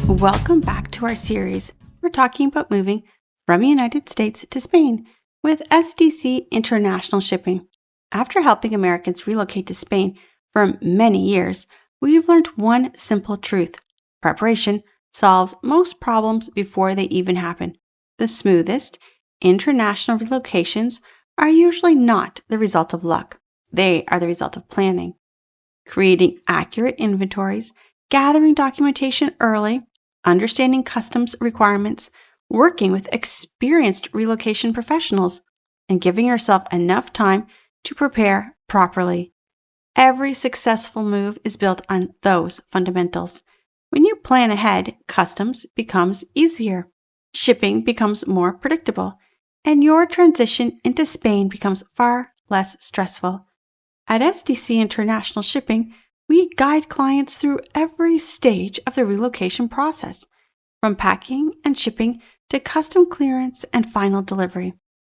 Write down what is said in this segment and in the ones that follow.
Welcome back to our series. We're talking about moving from the United States to Spain with SDC International Shipping. After helping Americans relocate to Spain for many years, we've learned one simple truth. Preparation solves most problems before they even happen. The smoothest international relocations are usually not the result of luck. They are the result of planning. Creating accurate inventories, gathering documentation early, understanding customs requirements, working with experienced relocation professionals, and giving yourself enough time to prepare properly. Every successful move is built on those fundamentals. When you plan ahead, customs becomes easier, shipping becomes more predictable, and your transition into Spain becomes far less stressful. At SDC International Shipping, we guide clients through every stage of the relocation process, from packing and shipping to custom clearance and final delivery.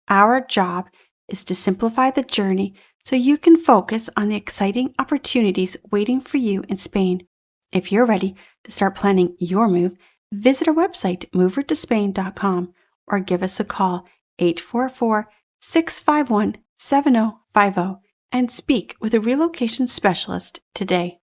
Our job is to simplify the journey so you can focus on the exciting opportunities waiting for you in Spain. If you're ready to start planning your move, visit our website, movertospain.com, or give us a call, 844-651-7050, and speak with a relocation specialist today.